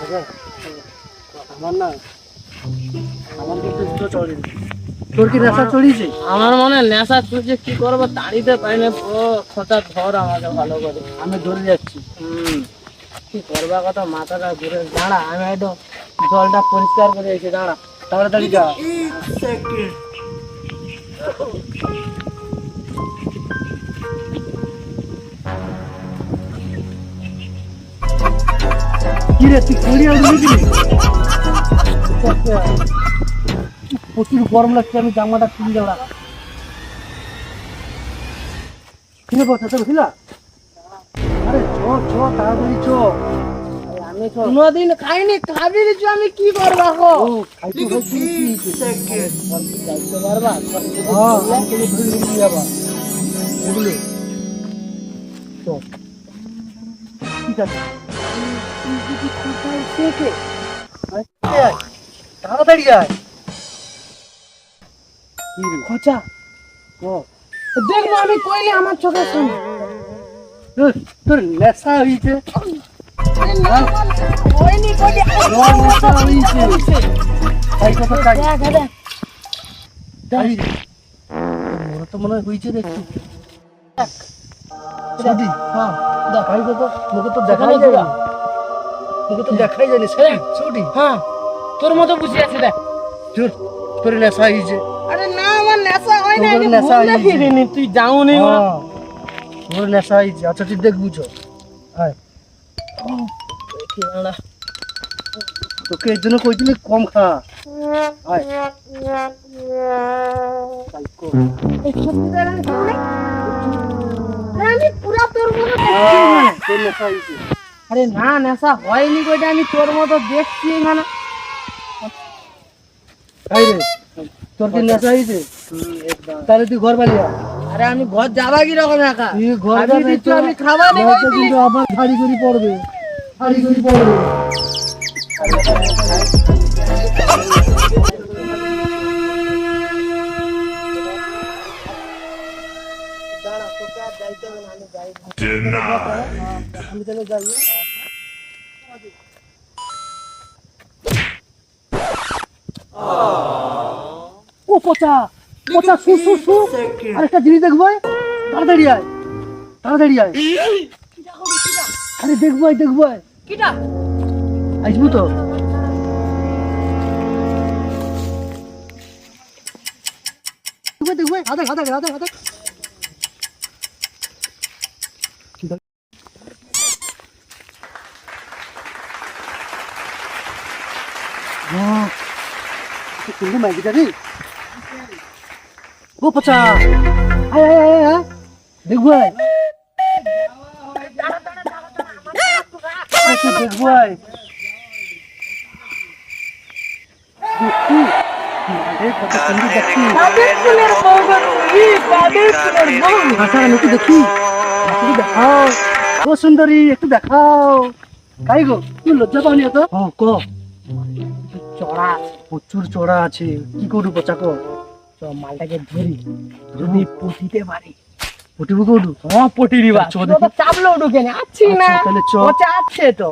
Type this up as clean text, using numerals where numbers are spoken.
আমার না আমার কিন্তু জুতো চড়েনি। তোর কি নেশা চড়িয়েছে? আমার মনে নেশা চলছে, কি করবো দাঁড়িতে পারি না, পুরো খোঁচা ধর আমাকে ভালো করে। আমি ধরে যাচ্ছি। কি করবার কথা মাথাটা ঘুরে। দাঁড়া, আমি একটু জলটা পরিষ্কার করে এসে দাঁড়া। তাড়াতাড়ি যা। কি রে তুই কুড়িয়ে উঠবি? প্রচুর গরম লাগছে, আমি জামাটা খুলে দাঁড়া। কিনে বসে বুঝলা? আরে চ চ তাড়াতাড়ি চ। আমি কোনোদিন খাইনি, খাবি রে, আমি কি করবো গো? খাইতে যাইতে পারবা? বুঝলি? তো ঠিক আছে, তাড়াতাড়ি আয়। কি রে খোঁচা ও দেখলো, আমি কইলে আমার চোখের সামনে। তোর নেশা হয়েছে। হয়নি কইলে নেশা হয়েছে। তাই কথা তাই তাই মোর তো মনে হয়েছে দেখছি। ছবি হ্যাঁ দেখাই তো, মুখে তো দেখাই যায় না, মুখে তো দেখাই যায় না। ছবি হ্যাঁ তোর মতো বুঝে আছে দেখ। তোর তোর নেশা হয়েছে। আরে না, আমার নেশা হয় না, তোর নেশা হয়েছে। ফিরিনি, তুই যাওনি। তোর নেশা হয়েছে। আচ্ছা তুই দেখবু চ। আয়, তোকে এর জন্য কইছিলি কম খা। আয় আমি পুরা তোর মতো তোর নেশা হয়েছে। আরে না, নেশা হয়নি কইটা, আমি তোর মতো দেখছি মানে। আয় রে, তোর কি নেশা হয়েছে? তাহলে তুই ঘর বাড়ি আয়। আরে আমি ঘর যাবা কি রকম একা? তুই ঘর আমি বাড়ি দিচ্ছি, আমি খাওয়া নেবো কিন্তু আবার হাড়ি করে পড়বে, হাড়ি করে পড়বে। আমি তাহলে যাই। ও পচা পচা সু সু সু। আরেকটা জিনিস দেখবো, তাড়াতাড়ি আয়, তাড়াতাড়ি আয়। আরে দেখবো দেখবো, কিটা আসবো তো। দেখবো দেখবো, হাতে হাতে হাতে হাতে। ও পচা আয় আয় আয় আয়, দেখবো আয়। আচ্ছা দেখবো আয়। দেখছি কত সুন্দর দেখছি। আচ্ছা একটু দেখি, একটু দেখাও। ও সুন্দরী একটু দেখাও। তাই গো, তুই লজ্জা পাওনি এত? ক চড়া প্রচুর চড়া আছে, কি করবো পচা কর। মালটাকে ধরি, যদি পুঁতিতে পারি। পটিবু করু? হ্যাঁ পটি দিবা, চ দেখি। চাপলেও ঢুকে না। আছি না, তাহলে চ। পচা আছে তো।